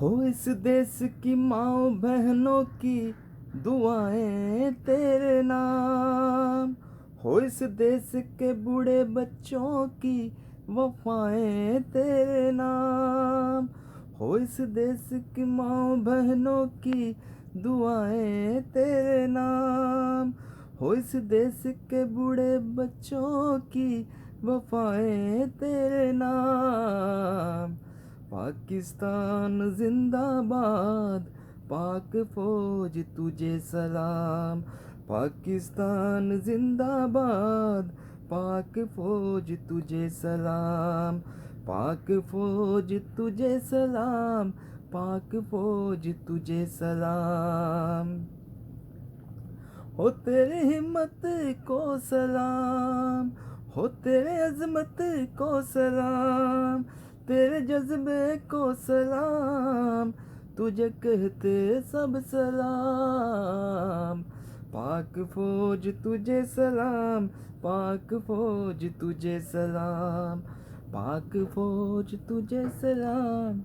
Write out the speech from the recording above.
हो इस देश की माँओं बहनों की दुआएं तेरे नाम। हो इस देश के बूढ़े बच्चों की वफाएं तेरे नाम। हो इस देश की माँओं बहनों की दुआएं तेरे नाम। हो इस देश के बूढ़े बच्चों की वफाएं तेरे नाम। पाकिस्तान जिंदाबाद, पाक फौज तुझे सलाम। पाकिस्तान जिंदाबाद, पाक फौज तुझे सलाम। पाक फौज तुझे सलाम, पाक फौज तुझे सलाम। हो तेरी हिम्मत को सलाम, हो तेरे अजमत को सलाम, तेरे जज्बे को सलाम, तुझे कहते सब सलाम। पाक फौज तुझे सलाम, पाक फौज तुझे सलाम, पाक फौज तुझे सलाम।